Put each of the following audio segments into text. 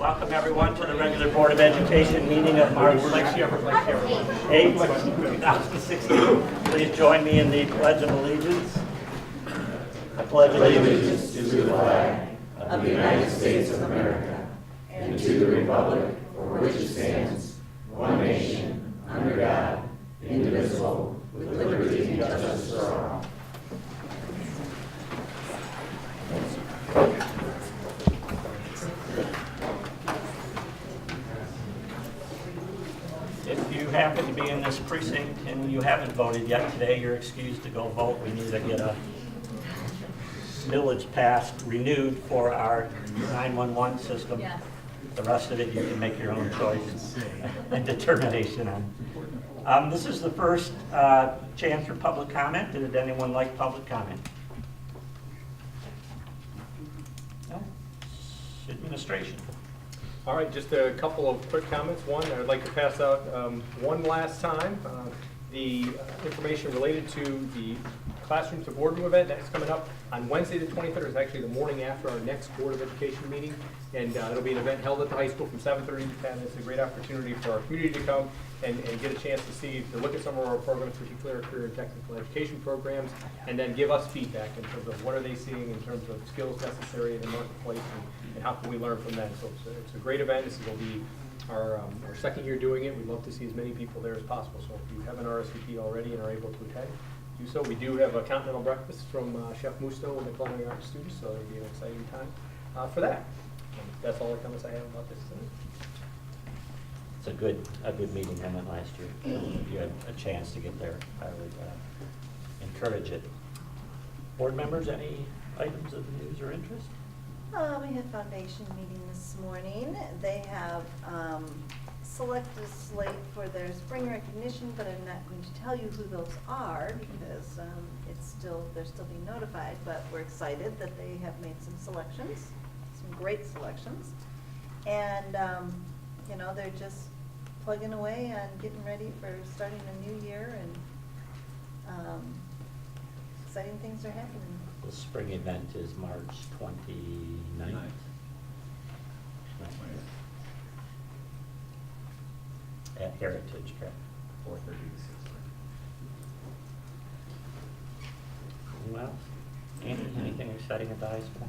Welcome everyone to the regular Board of Education meeting of March 8th, 2016. Please join me in the Pledge of Allegiance. I pledge allegiance to the flag of the United States of America and to the republic for which it stands, one nation, under God, indivisible, with liberty and justice for all. If you happen to be in this precinct and you haven't voted yet today, you're excused to go vote. We need to get a millage passed, renewed for our 911 system. Yes. The rest of it you can make your own choice and determination on. This is the first chance for public comment. Did anyone like public comment? No? Administration. All right, just a couple of quick comments. One, I would like to pass out one last time the information related to the Classroom to Boardroom event that's coming up on Wednesday the 23rd. It's actually the morning after our next Board of Education meeting, and it'll be an event held at the high school from 7:30 to 10. It's a great opportunity for our community to come and get a chance to see, to look at some of our programs, particularly our career and technical education programs, and then give us feedback in terms of what are they seeing in terms of skills necessary in the marketplace, and how can we learn from them. So it's a great event. This will be our second year doing it. We'd love to see as many people there as possible. So if you haven't RSVP'd already and are able to attend, do so. We do have a continental breakfast from Chef Musto and the culinary arts students, so it'll be an exciting time for that. And that's all the comments I have about this tonight. It's a good meeting. I went last year. If you had a chance to get there, I would encourage it. Board members, any items of news or interest? We had foundation meeting this morning. They have selected a slate for their spring recognition, but I'm not going to tell you who those are because they're still being notified. But we're excited that they have made some selections, some great selections, and they're just plugging away on getting ready for starting a new year, and exciting things are happening. The spring event is March 29th. At Heritage, correct? 4:30 to 6:30. Well, Andy, anything exciting at the high school?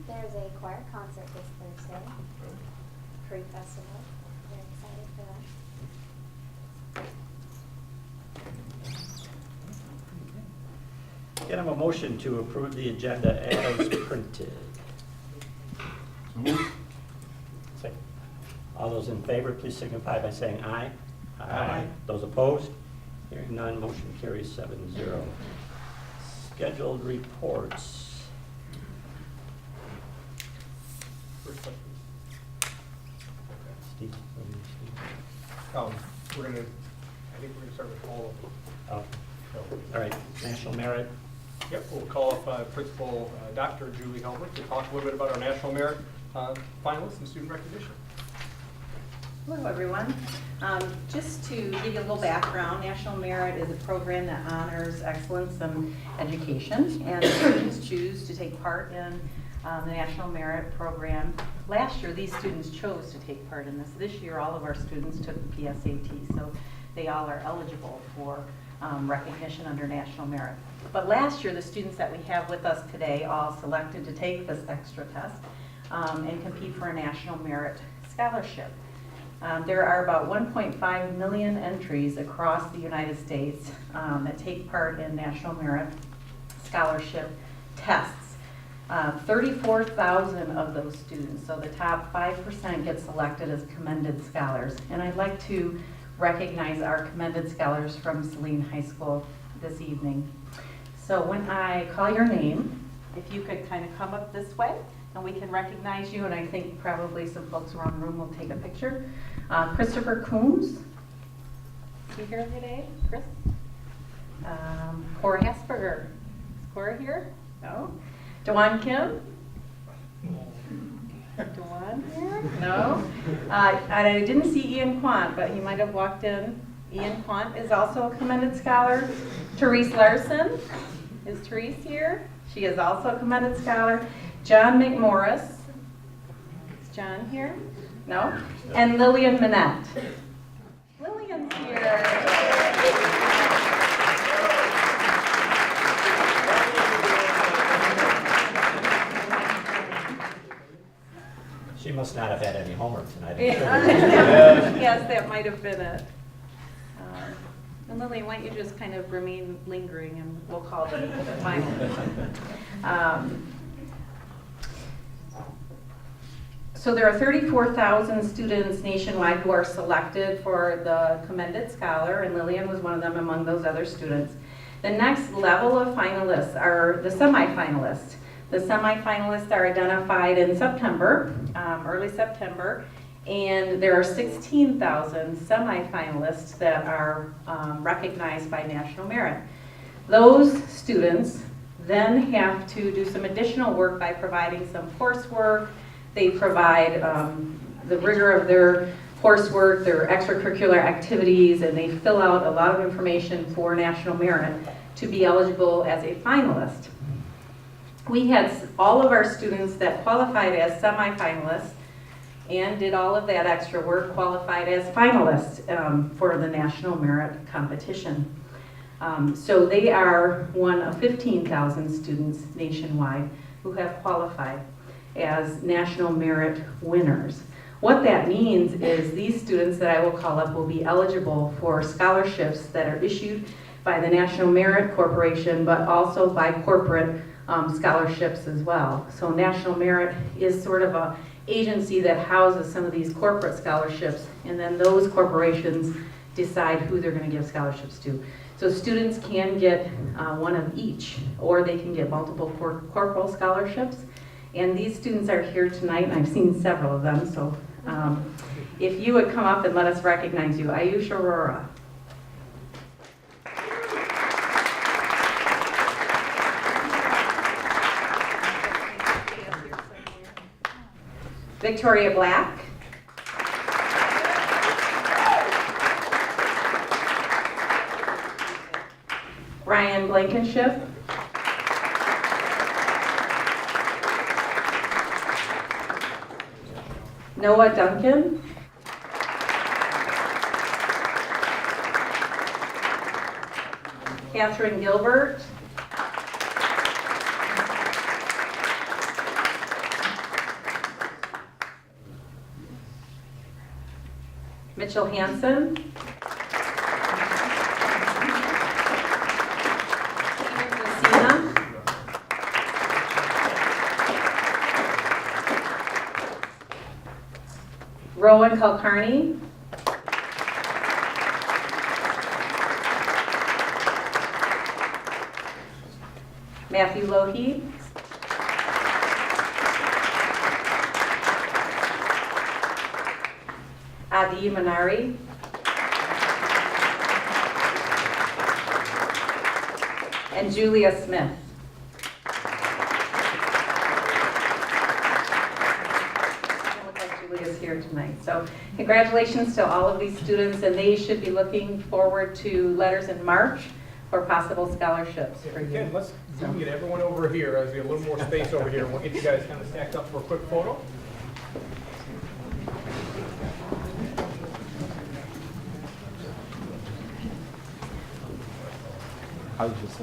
There's a choir concert this Thursday, pre-festival. Very excited for that. Can I have a motion to approve the agenda as printed? Second. All those in favor, please signify by saying aye. Aye. Those opposed? Hearing none, motion carries 7-0. Scheduled reports. First question. Steve? I think we're gonna start with all of them. Oh, So, all right. National Merit. Yep, we'll call up Principal Dr. Julie Helbert to talk a little bit about our National Merit finalists and student recognition. Hello, everyone. Just to give you a little background, National Merit is a program that honors excellence in education, and students choose to take part in the National Merit program. Last year, these students chose to take part in this. This year, all of our students took the PSAT, so they all are eligible for recognition under National Merit. But last year, the students that we have with us today all selected to take this extra test and compete for a National Merit scholarship. There are about 1.5 million entries across the United States that take part in National Merit scholarship tests. 34,000 of those students, so the top 5% get selected as commended scholars. And I'd like to recognize our commended scholars from Saline High School this evening. So when I call your name, if you could kind of come up this way, and we can recognize you, and I think probably some folks around the room will take a picture. Christopher Coombs, is he here today, Chris? Cora Hasperger, is Cora here? No? Dewan Kim? Dewan here? No? I didn't see Ian Quant, but he might have walked in. Ian Quant is also a commended scholar. Therese Larson, is Therese here? She is also a commended scholar. John McMorris, John here? No? And Lillian Manette. Lillian's here. She must not have had any homework tonight. Yes, that might have been it. And Lillian, why don't you just kind of remain lingering and we'll call the final. So there are 34,000 students nationwide who are selected for the Commended Scholar, and Lillian was one of them among those other students. The next level of finalists are the semifinalists. The semifinalists are identified in September, early September, and there are 16,000 semifinalists that are recognized by national merit. Those students then have to do some additional work by providing some coursework. They provide the rigor of their coursework, their extracurricular activities, and they fill out a lot of information for national merit to be eligible as a finalist. We had all of our students that qualified as semifinalists and did all of that extra work qualified as finalists for the national merit competition. So they are one of 15,000 students nationwide who have qualified as national merit winners. What that means is these students that I will call up will be eligible for scholarships that are issued by the National Merit Corporation, but also by corporate scholarships as well. So National Merit is sort of an agency that houses some of these corporate scholarships, and then those corporations decide who they're going to give scholarships to. So students can get one of each, or they can get multiple corporal scholarships. And these students are here tonight, and I've seen several of them, so if you would come up and let us recognize you. Ayush Aurora. Victoria Black. Ryan Blankenship. Noah Duncan. Catherine Gilbert. Mitchell Hansen. Rowan Kulkarni. Matthew Lohi. Adi Manari. And Julia Smith. Julia's here tonight. So congratulations to all of these students, and they should be looking forward to letters in March for possible scholarships for you. Again, we can get everyone over here, as we have a little more space over here, and we'll get you guys kind of stacked up for a quick photo. I was just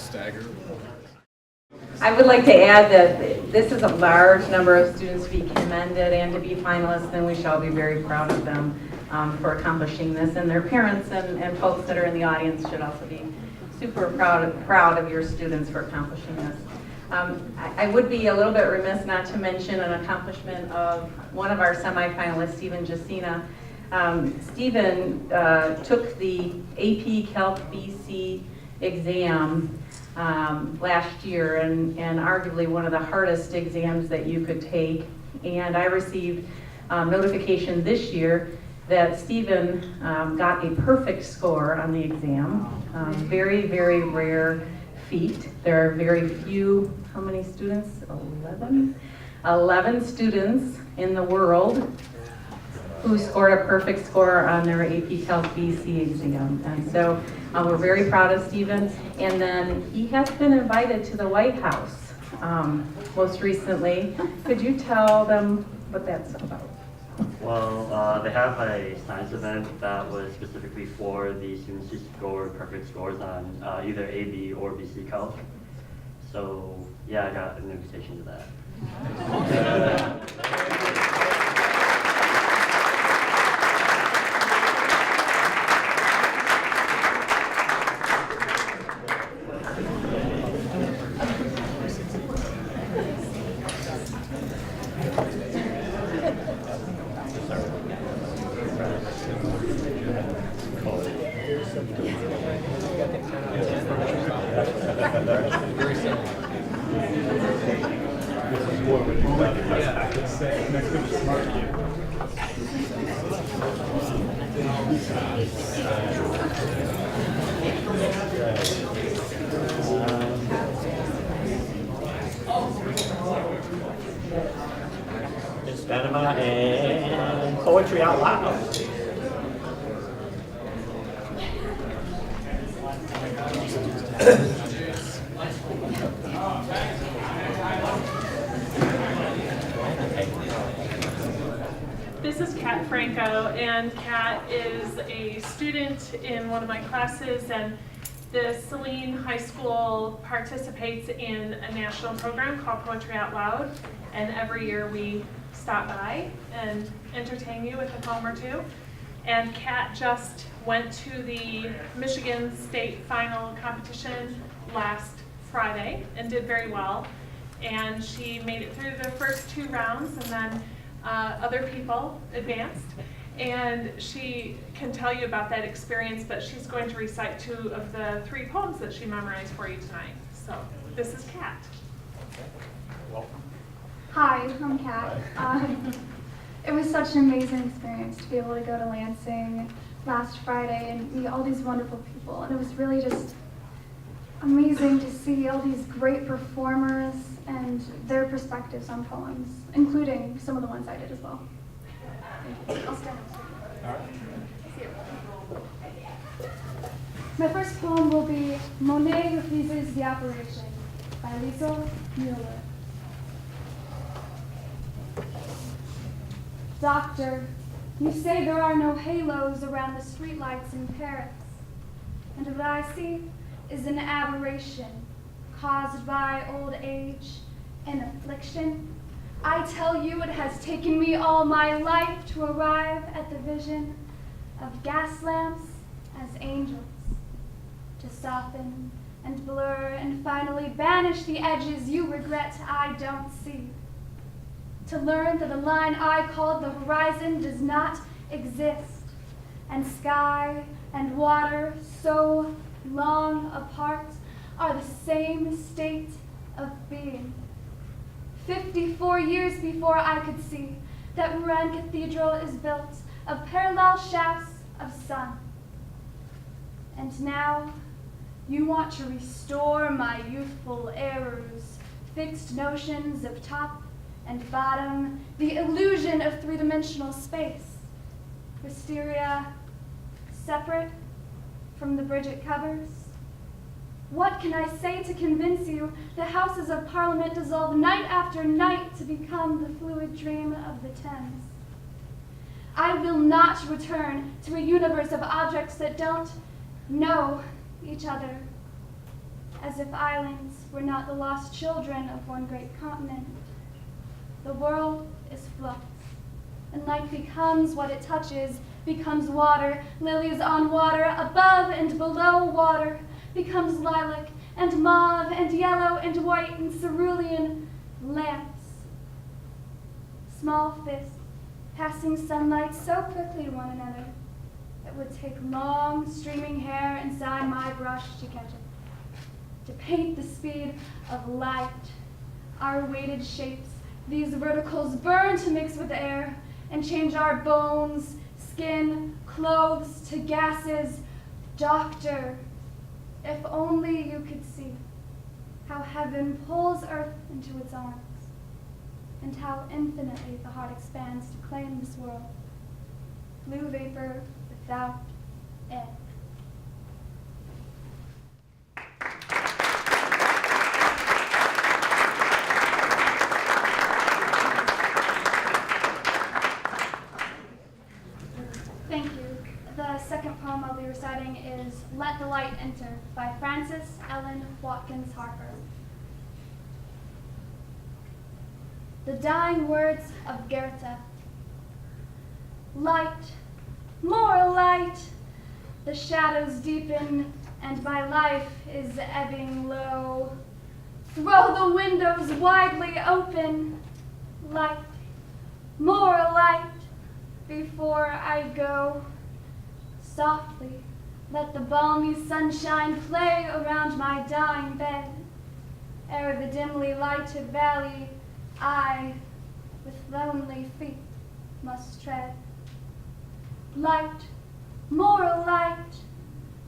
stagger. I would like to add that this is a large number of students to be commended and to be finalists, and we shall be very proud of them for accomplishing this. And their parents and folks that are in the audience should also be super proud of your students for accomplishing this. I would be a little bit remiss not to mention an accomplishment of one of our semifinalists, Stephen Jacina. Stephen took the AP Calc BC exam last year, and arguably one of the hardest exams that you could take. And I received notification this year that Stephen got a perfect score on the exam. Very, very rare feat. There are very few, how many students? 11? 11 students in the world who scored a perfect score on their AP Calc BC exam. And so We're very proud of Steven. And then he has been invited to the White House most recently. Could you tell them what that's about? Well, they have a science event that was specifically for the students to score perfect scores on either AB or BC Calc. So, yeah, I got an invitation to that. Miss Benema and Poetry Out Loud. This is Kat Franco, and Kat is a student in one of my classes, and the Saline High School participates in a national program called Poetry Out Loud, and every year we stop by and entertain you with a poem or two. And Kat just went to the Michigan State Final competition last Friday and did very well. And she made it through the first 2 rounds, and then other people advanced. And she can tell you about that experience, but she's going to recite 2 of the 3 poems that she memorized for you tonight. So this is Kat. Welcome. Hi, I'm Kat. It was such an amazing experience to be able to go to Lansing last Friday and meet all these wonderful people. And it was really just amazing to see all these great performers and their perspectives on poems, including some of the ones I did as well. I'll stand up. My first poem will be Monet Refuses the Apparition by Liesl Mueller. Doctor, you say there are no halos around the streetlights in Paris, and what I see is an aberration caused by old age and affliction. I tell you, it has taken me all my life to arrive at the vision of gas lamps as angels, to soften and blur and finally banish the edges you regret I don't see. To learn that the line I called the horizon does not exist, and sky and water so long apart are the same state of being. 54 years before I could see that Rouen Cathedral is built of parallel shafts of sun. And now you want to restore my youthful errors, fixed notions of top and bottom, the illusion of 3-dimensional space. Wisteria, separate from the bridge it covers. What can I say to convince you the Houses of Parliament dissolve night after night to become the fluid dream of the Thames? I will not return to a universe of objects that don't know each other, as if islands were not the lost children of one great continent. The world is flux, and light becomes what it touches, becomes water, lilies on water, above and below water, becomes lilac and mauve and yellow and white and cerulean lamps. Small fists passing sunlight so quickly to one another, it would take long streaming hair inside my brush to catch it. To paint the speed of light, our weighted shapes, these verticals burn to mix with air and change our bones, skin, clothes to gases. Doctor, if only you could see how heaven pulls earth into its arms and how infinitely the heart expands to claim this world. Blue vapor without air. Enter by Frances Ellen Watkins Harper. The dying words of Goethe. Light, more light, the shadows deepen and my life is ebbing low. Throw the windows widely open, light, more light, before I go. Softly, let the balmy sunshine play around my dying bed. Ere the dimly lighted valley, I, with lonely feet, must tread. Light, more light,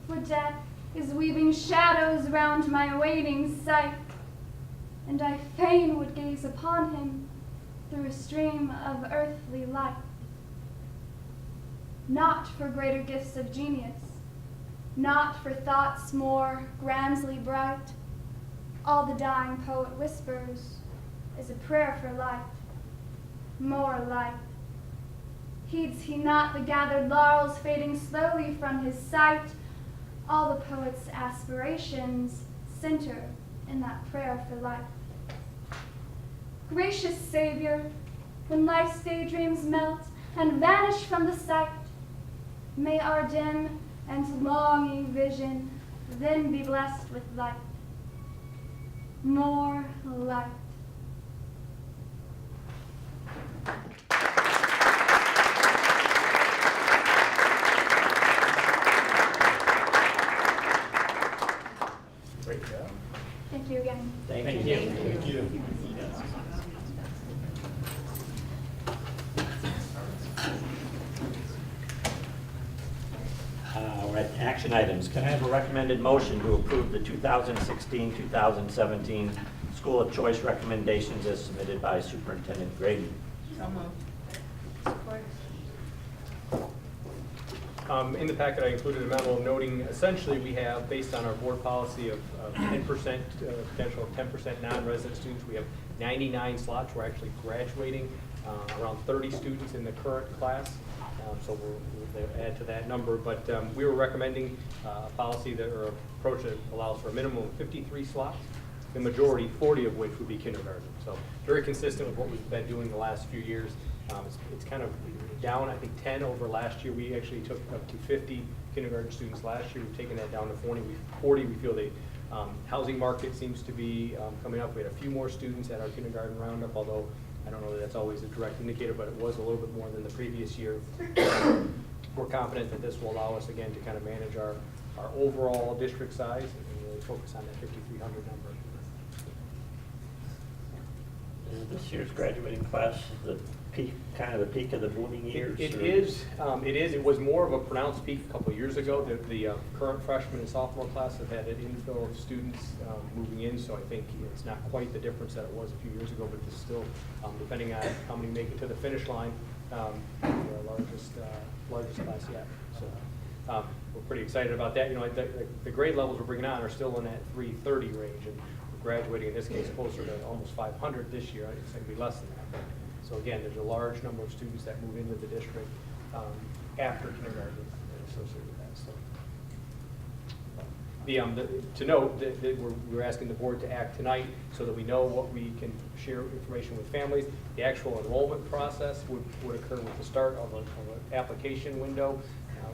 for death is weaving shadows round my waiting sight, and I fain would gaze upon him through a stream of earthly light. Not for greater gifts of genius, not for thoughts more grandly bright, all the dying poet whispers is a prayer for light, more light. Heeds he not the gathered laurels fading slowly from his sight? All the poet's aspirations center in that prayer for life. Gracious Savior, when life's daydreams melt and vanish from the sight, may our dim and longing vision then be blessed with light. More light. Great job. Thank you again. Thank you. Thank you. All right, action items. Can I have a recommended motion to approve the 2016-2017 School of Choice recommendations as submitted by Superintendent Grady? In the packet, I included a memo noting essentially we have, based on our board policy of 10% potential of 10% non-resident students, we have 99 slots. We're actually graduating around 30 students in the current class. So we'll add to that number. But we were recommending a policy that, or approach that allows for a minimum of 53 slots, the majority, 40 of which would be kindergarten. So very consistent with what we've been doing the last few years. It's kind of down, I think, 10 over last year. We actually took up to 50 kindergarten students last year. We've taken that down to 40. We feel the housing market seems to be coming up. We had a few more students at our kindergarten roundup, although I don't know that that's always a direct indicator, but it was a little bit more than the previous year. We're confident that this will allow us, again, to kind of manage our overall district size and really focus on that 5,300 number. Is this year's graduating class the peak, kind of the peak of the booming years? It or- is. It was more of a pronounced peak a couple of years ago. The current freshman and sophomore class have had an inflow of students moving in, so I think it's not quite the difference that it was a few years ago, but it's still, depending on how many make it to the finish line, our largest class yet. So we're pretty excited about that. You know, the grade levels we're bringing on are still in that 330 range, and we're graduating in this case closer to almost 500 this year. It's going to be less than that. So again, there's a large number of students that move into the district after kindergarten associated with that. So to note that we're asking the board to act tonight so that we know what we can share information with families. The actual enrollment process would occur with the start of an application window,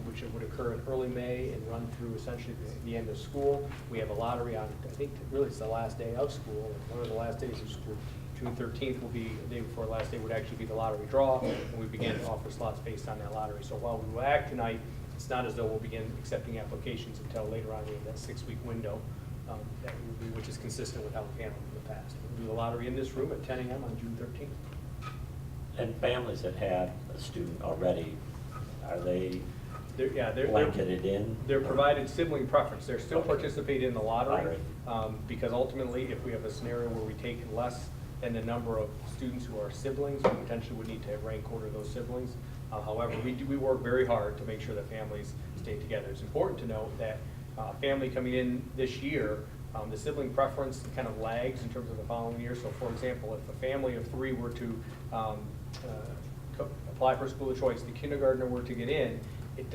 which would occur in early May and run through essentially the end of school. We have a lottery on, I think, really it's the last day of school, one of the last days of school. June 13th will be, the day before last day would actually be the lottery draw, and we begin to offer slots based on that lottery. So while we will act tonight, it's not as though we'll begin accepting applications until later on in that 6-week window, that would be, which is consistent with how we've handled it in the past. We'll do the lottery in this room at 10 a.m. on June 13th. And families that have a student already, are they They're blanketed in? They're provided sibling preference. They're still Okay. participate in the lottery, Lottery. because ultimately, if we have a scenario where we take less than the number of students who are siblings, we potentially would need to rank order those siblings. However, we work very hard to make sure that families stay together. It's important to note that family coming in this year, the sibling preference kind of lags in terms of the following year. So for example, if a family of 3 were to apply for school of choice, the kindergartner were to get in, it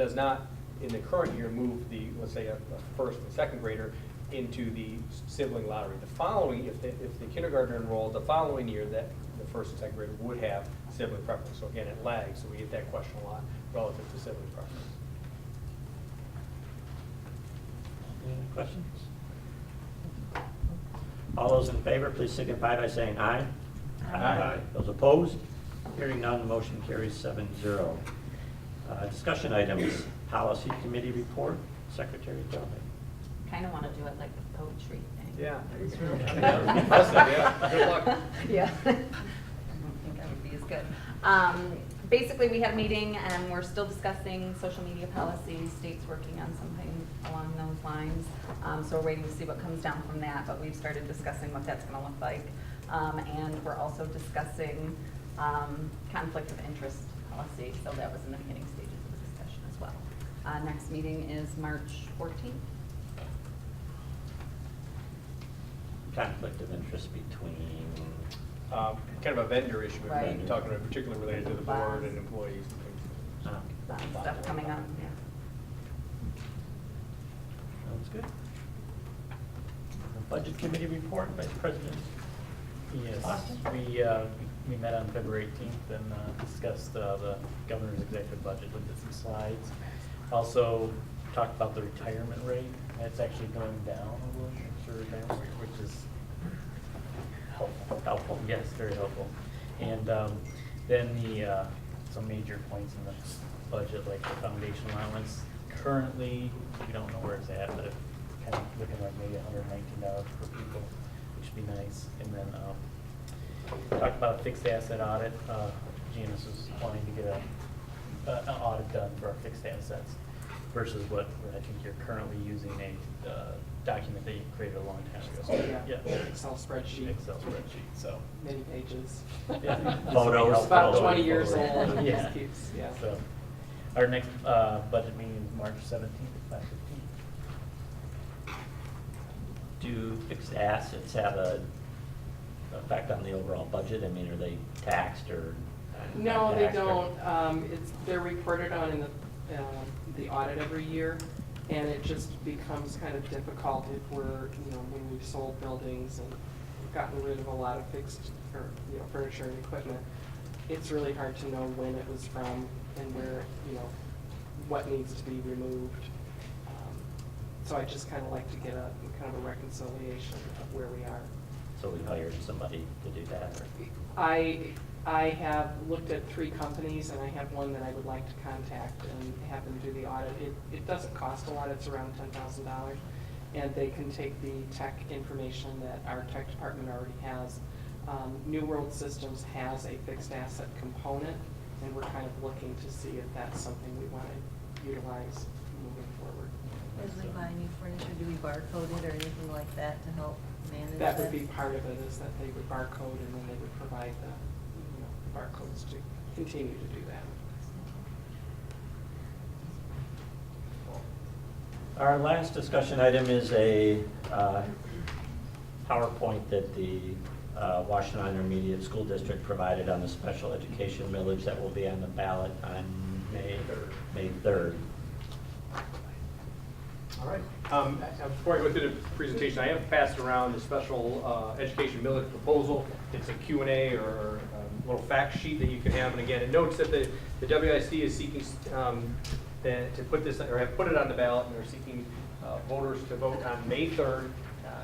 in the current year, move the, let's say, a first and second grader into the sibling lottery. The following, if the kindergartner enrolled the following year, that the first and second grader would have sibling preference. So again, it lags, so we get that question a lot relative to sibling preference. Any questions? All those in favor, please signify by saying aye. Aye. Those opposed? Hearing none, the motion carries 7-0. Discussion items, policy committee report, Secretary Delvey. Kind of want to do it like the poetry thing. Yeah. Impressive, yeah. Good luck. Yeah. I don't think I would be as good. Basically, we had a meeting and we're still discussing social media policies. State's working on something along those lines. So we're waiting to see what comes down from that, but we've started discussing what that's going to look like. And we're also discussing conflict of interest policy. So that was in the beginning stages of the discussion as well. Next meeting is March 14th. Conflict of interest between, Kind of a vendor issue, Right. we're talking about particularly related to the board and employees and things. Stuff coming up, yeah. sounds good. Budget committee report, Vice President. Yes, Austin? we met on February 18th and discussed the governor's executive budget, looked at some slides. Also talked about the retirement rate. It's actually going down a little, which is helpful. Helpful. Yes, very helpful. And then some major points in the budget, like the foundation allowance. Currently, we don't know where it's at, but it's kind of looking like maybe $119 per pupil, which would be nice. And then talked about a fixed asset audit. Janice was wanting to get an audit done for our fixed assets versus what I think you're currently using a document that you created a long time ago. Yeah, Excel spreadsheet, Excel spreadsheet, so. many pages. Yeah. Photos. It's about Photos. 20 years old, and it Yeah. just keeps, yeah. So, our next budget meeting is March 17th at 5:15. Do fixed assets have a effect on the overall budget? I mean, are they taxed or? No, not they taxed or- don't. They're reported on in the audit every year, and it just becomes kind of difficult if we're, when we've sold buildings and gotten rid of a lot of fixed, or, furniture and equipment. It's really hard to know when it was from and where, what needs to be removed. So I just kind of like to get a kind of a reconciliation of where we are. So we hired somebody to do that? I have looked at 3 companies, and I have one that I would like to contact and have them do the audit. It doesn't cost a lot, it's around $10,000, and they can take the tech information that our tech department already has. New World Systems has a fixed asset component, and we're kind of looking to see if that's something we want to utilize moving forward. As we buy new furniture, do we barcode it or anything like that to help manage That would be part of it, is that they would barcode, and then they would provide the barcodes to continue to do that. Our last discussion item is a PowerPoint that the Washington Intermediate School District provided on the special education millage that will be on the ballot on May 3rd. All right. Before I go through the presentation, I have passed around the special education millage proposal. It's a Q&A or a little fact sheet that you can have. And again, it notes that the WIC is seeking to put this, or have put it on the ballot, and they're seeking voters to vote on May 3rd.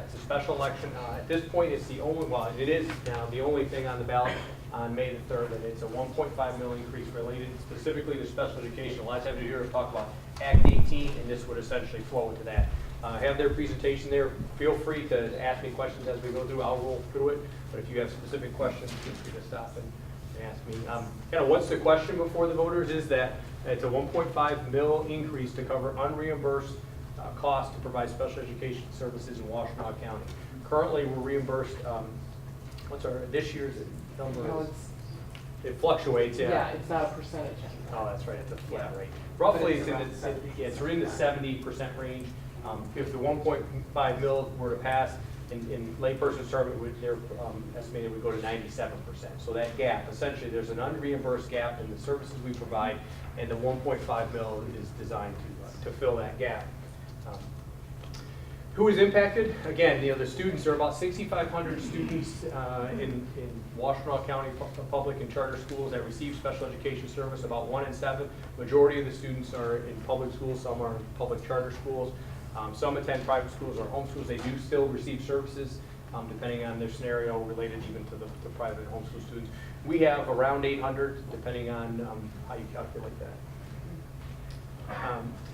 It's a special election. At this point, it's the only, well, it is now the only thing on the ballot on May the 3rd, and it's a $1.5 million increase related specifically to special education. A lot of times you hear us talk about Act 18, and this would essentially flow into that. I have their presentation there. Feel free to ask me questions as we go through. I'll roll through it, but if you have specific questions, feel free to stop and ask me. Kind of what's the question before the voters is that it's a $1.5 million increase to cover unreimbursed costs to provide special education services in Washtenaw County. Currently, we're reimbursed, this year's number No, is? It fluctuates, yeah. Yeah, it's not a percentage. Oh, that's right, it's a flat Yeah. rate. Roughly, But it's it's in the 70% range. If the 1.5 mil were to pass, in layperson's term, they're estimated would go to 97%. So that gap, essentially, there's an unreimbursed gap in the services we provide, and the 1.5 mil is designed to fill that gap. Who is impacted? Again, the students, there are about 6,500 students in Washtenaw County public and charter schools that receive special education service, about 1 in 7. Majority of the students are in public schools, some are in public charter schools. Some attend private schools or homeschools. They do still receive services depending on their scenario, related even to the private and homeschool students. We have around 800, depending on how you calculate that.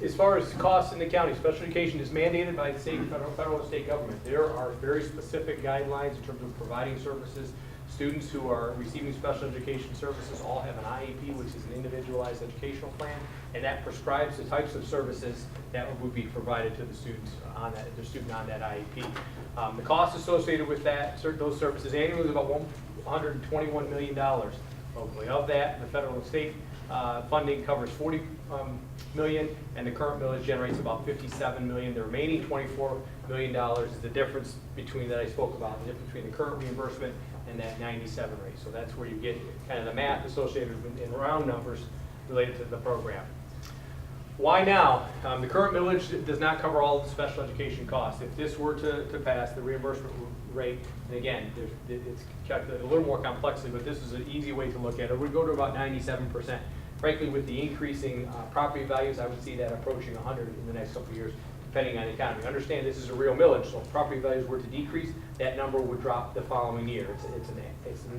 As far as costs in the county, special education is mandated by the state, federal and state government. There are very specific guidelines in terms of providing services. Students who are receiving special education services all have an IEP, which is an individualized educational plan, and that prescribes the types of services that would be provided to the students on that, the student on that IEP. The cost associated with that, those services annually is about $121 million locally. Of that, the federal and state funding covers $40 million, and the current millage generates about $57 million. The remaining $24 million is the difference between that I spoke about, the difference between the current reimbursement and that 97 rate. So that's where you get kind of the math associated with, in round numbers related to the program. Why now? The current millage does not cover all of the special education costs. If this were to pass, the reimbursement rate, and again, it's calculated a little more complexly, but this is an easy way to look at it. It would go to about 97%. Frankly, with the increasing property values, I would see that approaching 100 in the next couple of years, depending on the economy. Understand this is a real millage, so if property values were to decrease, that number would drop the following year.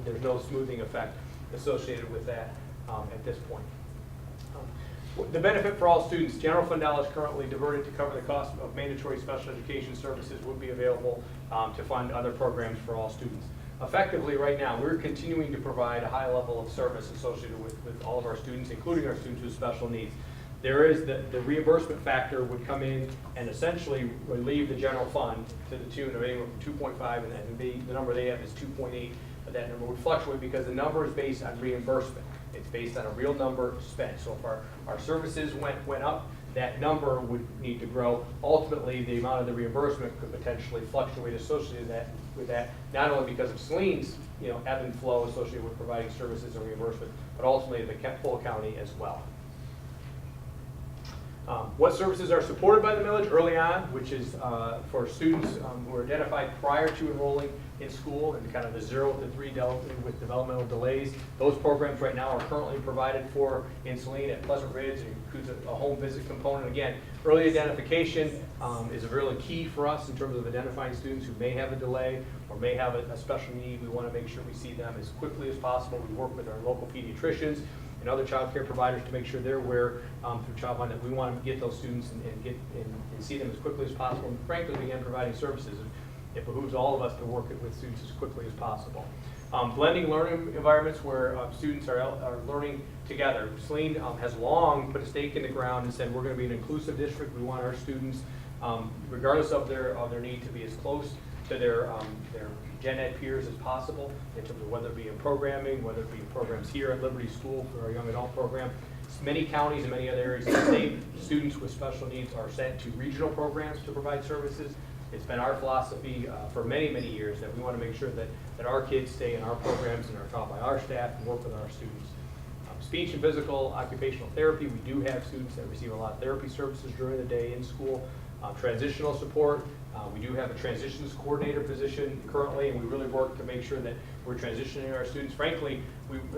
There's no smoothing effect associated with that at this point. The benefit for all students, general fund dollars currently diverted to cover the cost of mandatory special education services would be available to fund other programs for all students. Effectively, right now, we're continuing to provide a high level of service associated with all of our students, including our students with special needs. There is the reimbursement factor would come in and essentially relieve the general fund to the tune of anywhere from 2.5, and the number they have is 2.8. But that number would fluctuate because the number is based on reimbursement. It's based on a real number spent. So if our services went up, that number would need to grow. Ultimately, the amount of the reimbursement could potentially fluctuate associated with that, not only because of Saline's ebb and flow associated with providing services and reimbursement, but ultimately the full county as well. What services are supported by the millage early on, which is for students who are identified prior to enrolling in school and kind of the 0 to 3 with developmental delays. Those programs right now are currently provided for in Saline at Pleasant Ridge. It includes a home visit component. Again, early identification is really key for us in terms of identifying students who may have a delay or may have a special need. We want to make sure we see them as quickly as possible. We work with our local pediatricians and other child care providers to make sure they're aware through Childline that we want to get those students and see them as quickly as possible. And frankly, begin providing services. It behooves all of us to work with students as quickly as possible. Blending learning environments where students are learning together. Saline has long put a stake in the ground and said we're going to be an inclusive district. We want our students, regardless of their need, to be as close to their gen ed peers as possible in terms of whether it be in programming, whether it be in programs here at Liberty School for our young adult program. Many counties and many other areas of the state, students with special needs are sent to regional programs to provide services. It's been our philosophy for many, many years that we want to make sure that our kids stay in our programs and are taught by our staff and work with our students. Speech and physical occupational therapy, we do have students that receive a lot of therapy services during the day in school. Transitional support, we do have a transitions coordinator position currently, and we really work to make sure that we're transitioning our students. Frankly,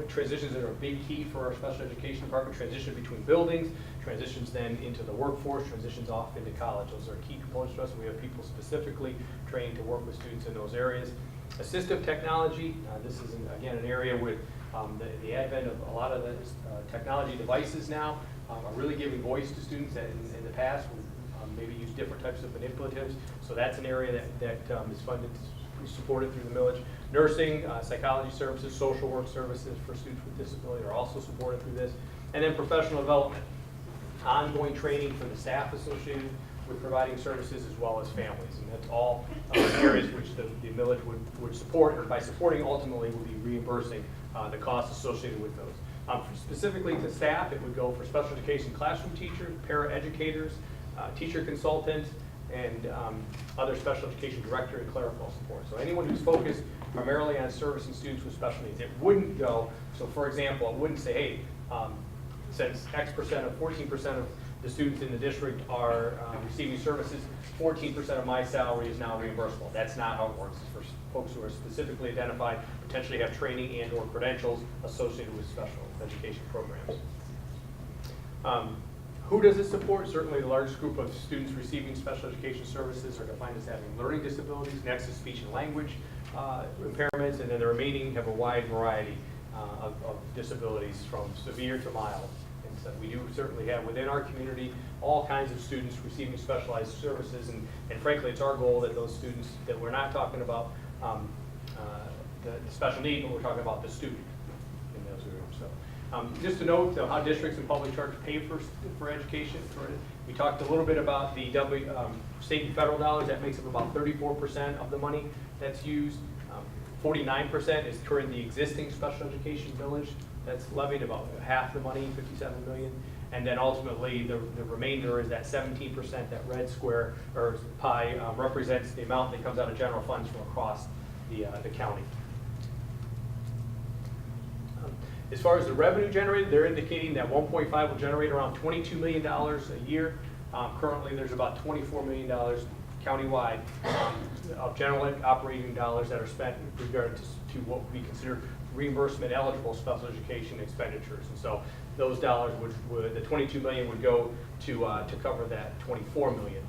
transitions are a big key for our special education department. Transition between buildings, transitions then into the workforce, transitions off into college. Those are key components to us. We have people specifically trained to work with students in those areas. Assistive technology, this is again an area with the advent of a lot of the technology devices now are really giving voice to students that in the past would maybe use different types of manipulatives. So that's an area that is funded, supported through the millage. Nursing, psychology services, social work services for students with disability are also supported through this. And then professional development, ongoing training for the staff associated with providing services as well as families. And that's all areas which the millage would support, or by supporting ultimately will be reimbursing the costs associated with those. Specifically to staff, it would go for special education classroom teachers, para-educators, teacher consultants, and other special education director and clerical support. So anyone who's focused primarily on servicing students with special needs. It wouldn't go, so for example, it wouldn't say, hey, since X% of 14% the students in the district are receiving services, 14% of my salary is now reimbursable. That's not how it works. It's for folks who are specifically identified, potentially have training and or credentials associated with special education programs. Who does it support? Certainly the largest group of students receiving special education services are defined as having learning disabilities, next is speech and language impairments, and then the remaining have a wide variety of disabilities from severe to mild. And so we do certainly have within our community all kinds of students receiving specialized services, and frankly it's our goal that those students, that we're not talking about the special need, but we're talking about the student in those groups. So. Just to note how districts and public charge pay for education. We talked a little bit about the state and federal dollars. That makes up about 34% of the money that's used. 49% is toward the existing special education village. That's levied about half the money, $57 million. And then ultimately the remainder is that 17%, that red square or pie represents the amount that comes out of general funds from across the county. As far as the revenue generated, they're indicating that 1.5 will generate around $22 million a year. Currently, there's about $24 million countywide of general operating dollars that are spent in regard to what would be considered reimbursement eligible special education expenditures. And so those dollars would the $22 million would go to cover that $24 million.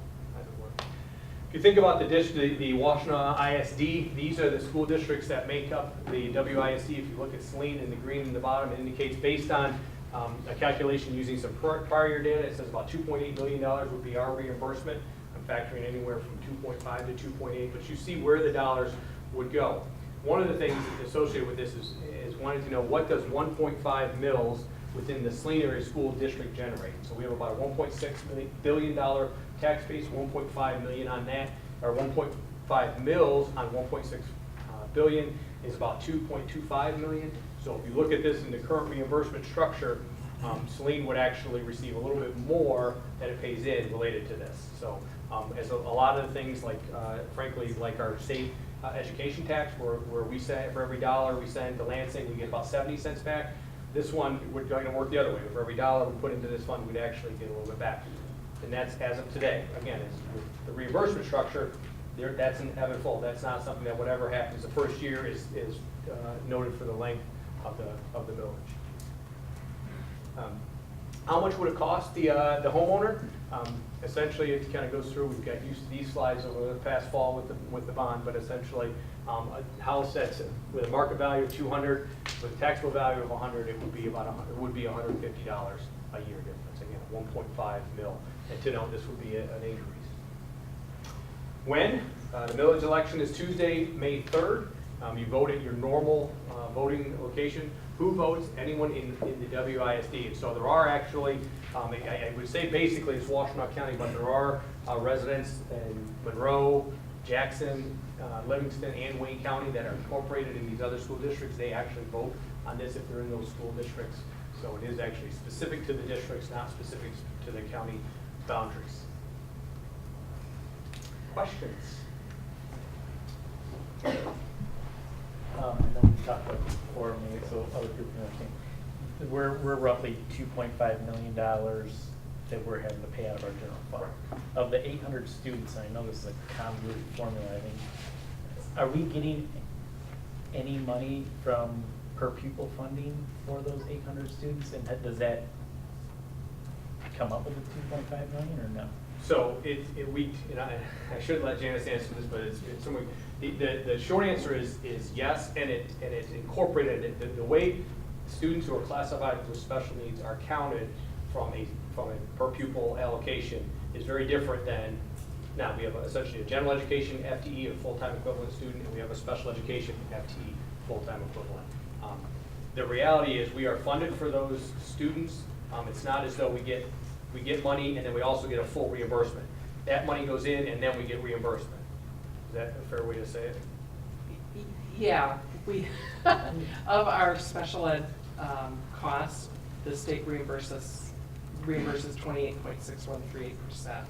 If you think about the Washtenaw ISD, these are the school districts that make up the WISD. If you look at Saline in the green in the bottom, it indicates based on a calculation using some prior year data, it says about $2.8 million would be our reimbursement. I'm factoring anywhere from 2.5 to 2.8, but you see where the dollars would go. One of the things associated with this is wanting to know what does 1.5 mils within the Saline area school district generate. So we have about a $1.6 billion tax base, 1.5 million on that, or 1.5 mils on 1.6 billion is about 2.25 million. So if you look at this in the current reimbursement structure, Saline would actually receive a little bit more than it pays in related to this. So as a lot of the things like, frankly, like our state education tax, where we say for every dollar we send to Lansing, we get about 70 cents back. This one, we're going to work the other way. For every dollar we put into this fund, we'd actually get a little bit back. And that's as of today. Again, with the reimbursement structure, that's an ebb and flow. That's not something that whatever happens the first year is noted for the length of the village. How much would it cost the homeowner? Essentially, it kind of goes through. We've got used to these slides over the past fall with the bond, but essentially, a house that's with a market value of 200, with a taxable value of 100, it would be $150 a year difference. Again, 1.5 mil. And to note, this would be an increase. When? The village election is Tuesday, May 3rd. You vote at your normal voting location. Who votes? Anyone in the WISD. And so there are actually, I would say basically it's Washtenaw County, but there are residents in Monroe, Jackson, Livingston, and Wayne County that are incorporated in these other school districts. They actually vote on this if they're in those school districts. So it is actually specific to the districts, not specific to the county boundaries. Questions? I know we talked about this before, maybe so other people can understand. We're roughly $2.5 million that we're having to pay out of our general fund. Of the 800 students, and I know this is a convoluted formula, I think, are we getting any money from per pupil funding for those 800 students? And does that come up with the 2.5 million or no? So I should let Janice answer this, but it's somewhat, the short answer is yes, and it's incorporated. The way students who are classified with special needs are counted from a per pupil allocation is very different than, now we have essentially a general education FTE, a full-time equivalent student, and we have a special education FTE, full-time equivalent. The reality is we are funded for those students. It's not as though we get money and then we also get a full reimbursement. That money goes in and then we get reimbursement. Is that a fair way to say it? Yeah, of our special ed costs, the state reimburses 28.6138%.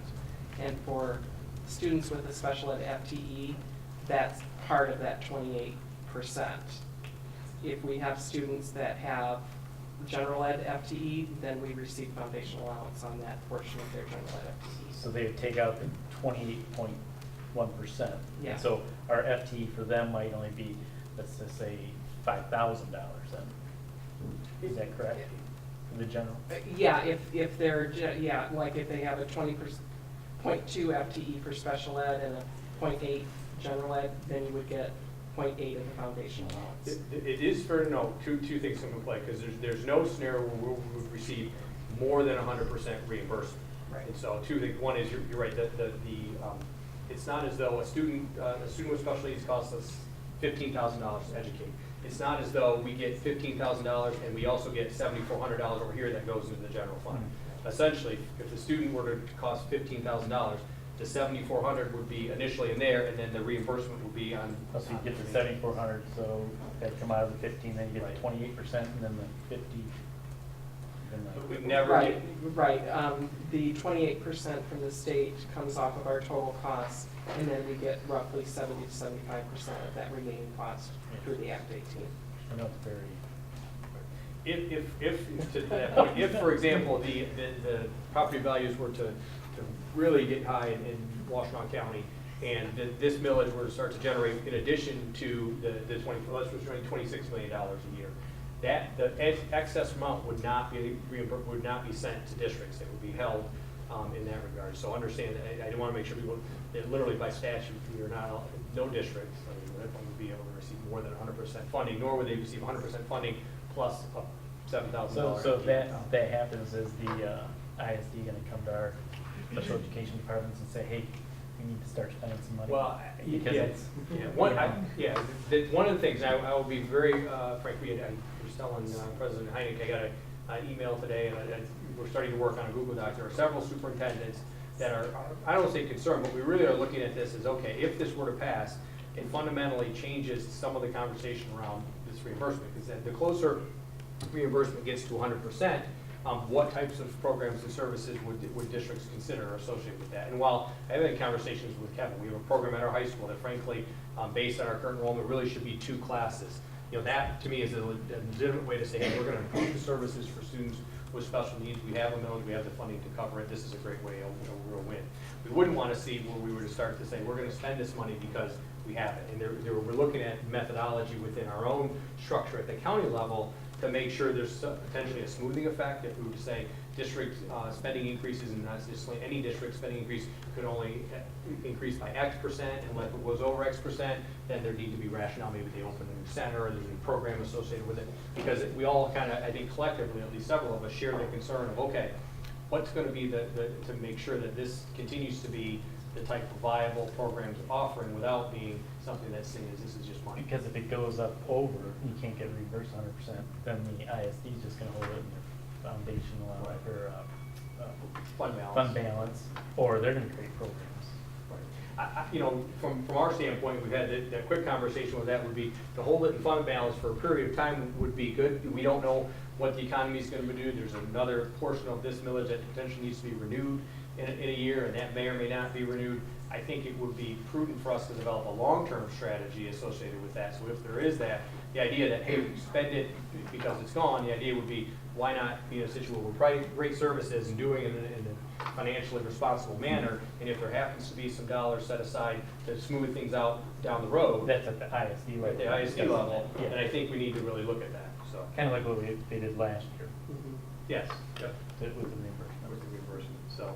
And for students with a special ed FTE, that's part of that 28%. If we have students that have general ed FTE, then we receive foundation allowance on that portion of their general ed FTE. So they would take out the 28.1%. Yeah. So our FTE for them might only be, let's just say, $5,000 then. Is that correct? For the general? Yeah, if they're, yeah, like if they have a 0.2 FTE for special ed and a 0.8 general ed, then you would get 0.8 of the foundation allowance. It is fair to note, two things come into play, because there's no scenario where we would receive more than 100% reimbursement. Right. And so two things, one is, you're right, it's not as though a student with special needs costs us $15,000 to educate. It's not as though we get $15,000 and we also get $7,400 over here that goes into the general fund. Essentially, if the student were to cost $15,000, the $7,400 would be initially in there, and then the reimbursement would be on. So you get the 7,400, so that'd come out of the 15, then you get the 28%, and then the 50. Then the- But we never. Right, right. The 28% from the state comes off of our total cost, and then we get roughly 70 to 75% of that remaining cost through the Act 18. I know it's very. If, to that point, if, for example, the property values were to really get high in Washtenaw County, and this millage were to start to generate, in addition to the $26 million a year, that the excess amount would not be sent to districts. It would be held in that regard. So understand that I want to make sure people, that literally by statute, we are not, no districts would be able to receive more than 100% funding, nor would they receive 100% funding plus a $7,000. So if that happens, is the ISD going to come to our special education departments and say, hey, we need to start spending some money? Well, Because yeah, it's, one of the things, I will be very frank, I was telling President Heineck, I got an email today, and we're starting to work on a Google Doc. There are several superintendents that are, I don't want to say concerned, but we really are looking at this as, okay, if this were to pass, it fundamentally changes some of the conversation around this reimbursement, because the closer reimbursement gets to 100%, what types of programs and services would districts consider associated with that? And while I've had conversations with Kevin, we have a program at our high school that frankly, based on our current enrollment, really should be 2 classes. You know, that to me is a legitimate way to say, hey, we're going to improve the services for students with special needs. We have them, we have the funding to cover it. This is a great way, a real win. We wouldn't want to see where we were to start to say, we're going to spend this money because we have it. And we're looking at methodology within our own structure at the county level to make sure there's potentially a smoothing effect. If we were to say district spending increases, and not necessarily any district spending increase could only increase by X%, and if it was over X%, then there need to be rationale. Maybe they open a new center, or there's a new program associated with it. Because we all kind of, I think collectively, at least several of us, share the concern of, okay, what's going to be to make sure that this continues to be the type of viable programs offering without being something that's seen as this is just money. because if it goes up over, you can't get reimbursed 100%, then the ISD is just going to hold it in their foundational or fund balance, or they're going to create programs. You know, from our standpoint, we've had that quick conversation with that would be to hold it in fund balance for a period of time would be good. We don't know what the economy is going to do. There's another portion of this millage that potentially needs to be renewed in a year, and that may or may not be renewed. I think it would be prudent for us to develop a long-term strategy associated with that. So if there is that, the idea that, hey, we spend it because it's gone, the idea would be, why not be in a situation where we're providing great services and doing it in a financially responsible manner, and if there happens to be some dollars set aside to smooth things out down the road. That's at the ISD level. At the ISD level, Yeah. and I think we need to really look at that, so. Kind of like what they did last year Yes, yep. with the reimbursement. With the reimbursement, so.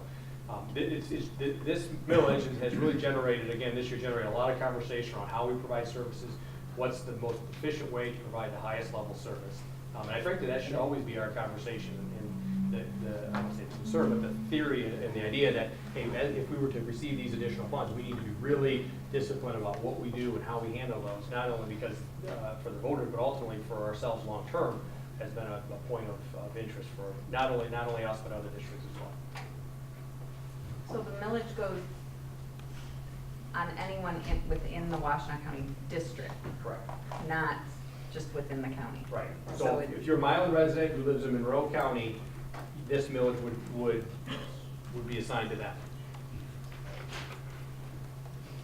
This millage has really generated, again, this year generated a lot of conversation on how we provide services, what's the most efficient way to provide the highest level service. And I frankly, that should always be our conversation, and I don't say it's concern, but the theory and the idea that, hey, if we were to receive these additional funds, we need to be really disciplined about what we do and how we handle those, not only because for the voters, but ultimately for ourselves long term, has been a point of interest for not only us, but other districts as well. So the millage goes on anyone within the Washtenaw County district, Correct. not just within the county. Right. So So it- if you're a Milan resident who lives in Monroe County, this millage would be assigned to them.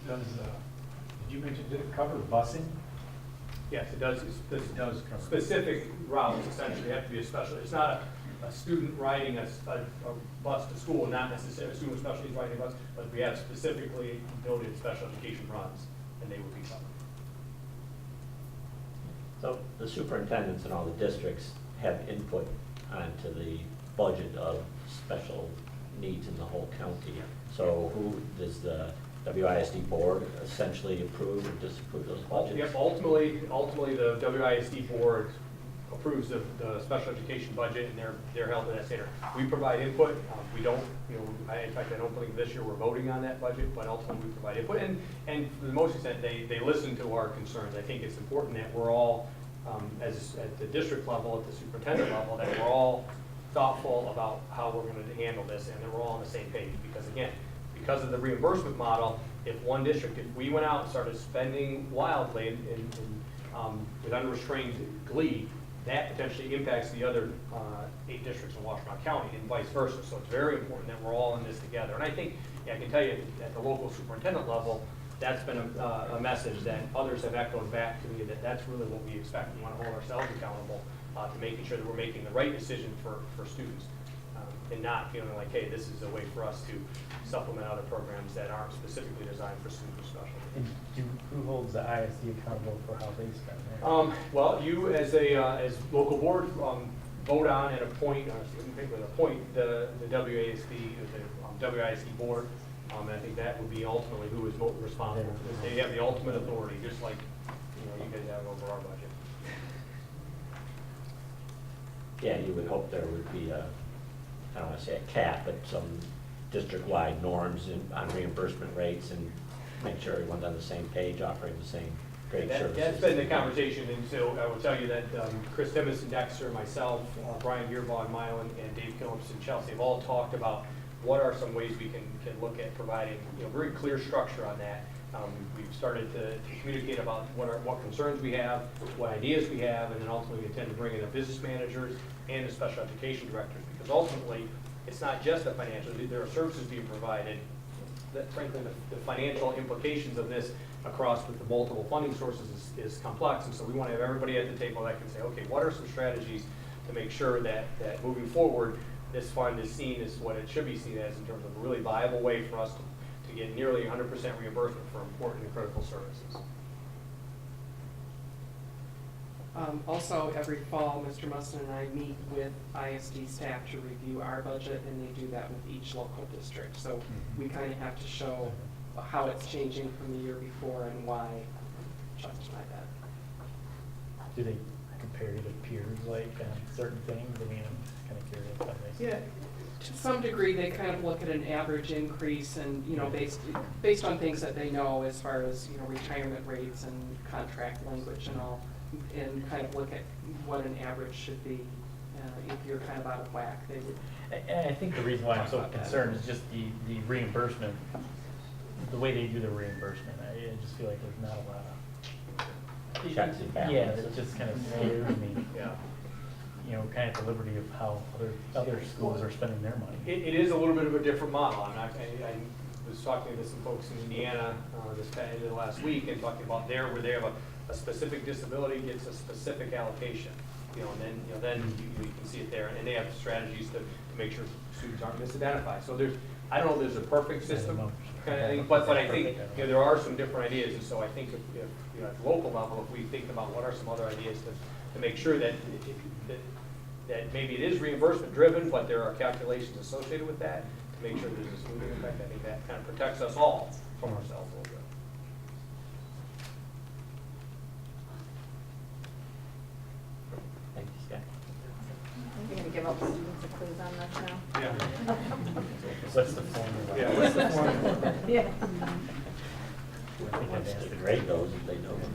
Does, did you mention, did it cover busing? Yes, it does, this does specific routes essentially have to be a special, it's not a student riding a bus to school, not necessarily a student with special needs riding a bus, but we have specifically noted special education runs, and they would be covered. So the superintendents in all the districts have input onto the budget of special needs in the whole county. So who does the WISD board essentially approve or disapprove those budgets? Yep, ultimately the WISD board approves the special education budget, and they're held to that standard. We provide input. We don't, in fact, I don't believe this year we're voting on that budget, but ultimately we provide input. And for the most extent, they listen to our concerns. I think it's important that we're all, at the district level, at the superintendent level, that we're all thoughtful about how we're going to handle this, and that we're all on the same page. Because again, because of the reimbursement model, if one district, if we went out and started spending wildly with unrestrained glee, that potentially impacts the other 8 districts in Washtenaw County and vice versa. So it's very important that we're all in this together. And I think, I can tell you at the local superintendent level, that's been a message that others have echoed back to me, that that's really what we expect. We want to hold ourselves accountable to making sure that we're making the right decision for students and not feeling like, hey, this is a way for us to supplement other programs that aren't specifically designed for students with special needs. And who holds the ISD accountable for how they spend their? Well, you as local board vote on and appoint, the WASD, the WISD board. And I think that would be ultimately who is responsible for this. They have the ultimate authority, just like you guys have over our budget. Yeah, you would hope there would be I don't want to say a cap, but some district-wide norms on reimbursement rates and make sure everyone's on the same page, offering the same great services. That's been the conversation, and so I will tell you that Chris Timmis and Dexter, myself, Brian Gearbaugh, Milan, and Dave Phillips and Chelsea have all talked about what are some ways we can look at providing very clear structure on that. We've started to communicate about what concerns we have, what ideas we have, and then ultimately we intend to bring in the business managers and the special education directors, because ultimately it's not just the financial, there are services being provided that frankly the financial implications of this across with the multiple funding sources is complex, and so we want to have everybody at the table that can say, okay, what are some strategies to make sure that moving forward this fund is seen as what it should be seen as in terms of a really viable way for us to get nearly 100% reimbursement for important and critical services. Also, every fall, Mr. Mustin and I meet with ISD staff to review our budget, and they do that with each local district. So we kind of have to show how it's changing from the year before and why justify that. Do they compare you to peers like certain things? I mean, I'm kind of curious how they. Yeah, to some degree, they kind of look at an average increase and, based on things that they know as far as, retirement rates and contract language and all, and kind of look at what an average should be. If you're kind of out of whack, they would. And I think the reason why I'm so concerned is just the reimbursement, the way they do the reimbursement. I just feel like there's not a lot of checks and balances. Yeah, it just kind of scares me. Yeah. Kind of at the liberty of how other schools are spending their money. It is a little bit of a different model. I was talking to some folks in Indiana the last week and talking about where they have a specific disability gets a specific allocation, and then you can see it there, and they have strategies to make sure students aren't misidentified. So I don't know if there's a perfect system kind of thing, but I think there are some different ideas, and so I think if at the local level, if we think about what are some other ideas to make sure that maybe it is reimbursement driven, but there are calculations associated with that to make sure there's a smoothing effect. I think that kind of protects us all from ourselves a little bit. Thank you, Scott. You're going to give up students a quiz on this now? Yeah. What's the formula? Yeah, what's the formula? Yeah. I think I'd Wants ask to the grade those if they know them.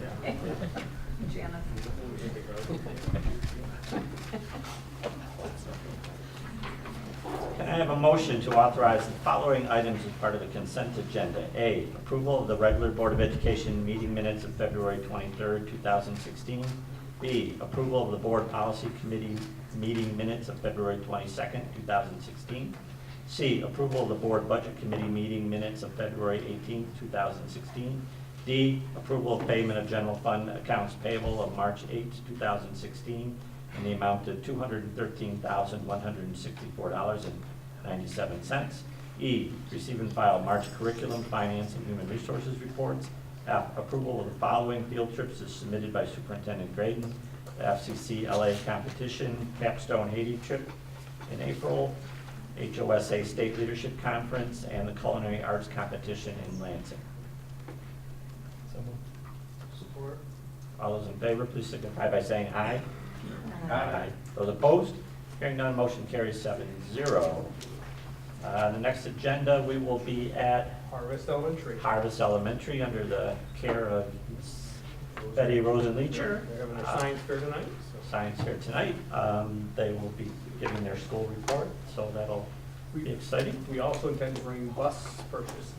Janice. Can I have a motion to authorize the following items as part of the consent agenda? A, approval of the regular Board of Education meeting minutes of February 23rd, 2016. B, approval of the Board Policy Committee meeting minutes of February 22nd, 2016. C, approval of the Board Budget Committee meeting minutes of February 18th, 2016. D, approval of payment of general fund accounts payable of March 8, 2016, in the amount of $213,164.97. E, receive and file March curriculum, finance, and human resources reports. F, approval of the following field trips as submitted by Superintendent Graydon: the FCC LA competition, capstone Haiti trip in April, HOSA State Leadership Conference, and the Culinary Arts Competition in Lansing. So moved. Support. All those in favor, please signify by saying aye. Aye. Those opposed? Hearing none, motion carries 7-0. The next agenda, we will be at Harvest Elementary. Harvest Elementary under the care of Ms. Betty Rosenleacher. They're having their science fair tonight. So Science fair tonight. They will be giving their school report, so that'll be exciting. we also intend to bring bus purchases.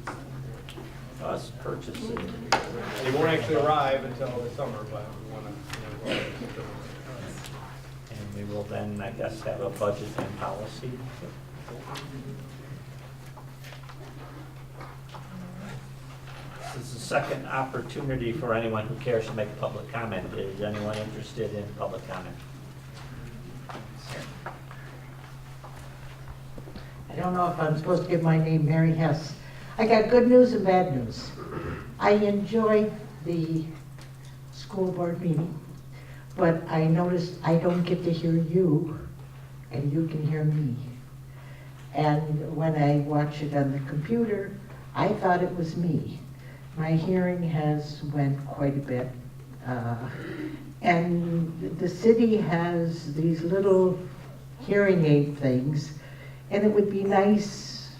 Us purchasing. They won't actually arrive until the summer, but we want to. And we will then, I guess, have a budget and policy. This is the second opportunity for anyone who cares to make public comment. Is anyone interested in public comment? I don't know if I'm supposed to give my name, Mary Hess. I got good news and bad news. I enjoyed the school board meeting, but I noticed I don't get to hear you, and you can hear me. And when I watch it on the computer, I thought it was me. My hearing has went quite a bit. And the city has these little hearing aid things, and it would be nice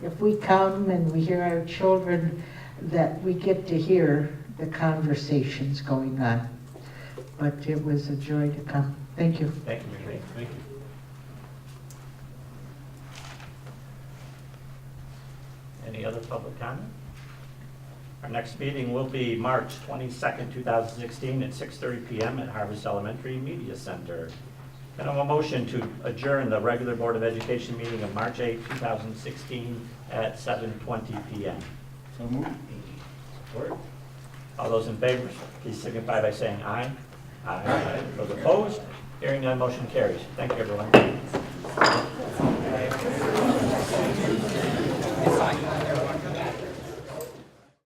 if we come and we hear our children that we get to hear the conversations going on. But it was a joy to come. Thank you. Thank you, Mary. Thank you. Any other public comment? Our next meeting will be March 22nd, 2016 at 6:30 p.m. at Harvest Elementary Media Center. Can I have a motion to adjourn the regular Board of Education meeting of March 8, 2016 at 7:20 p.m.? So moved. Support. All those in favor, please signify by saying aye. Aye. Those opposed? Hearing none, motion carries. Thank you, everyone.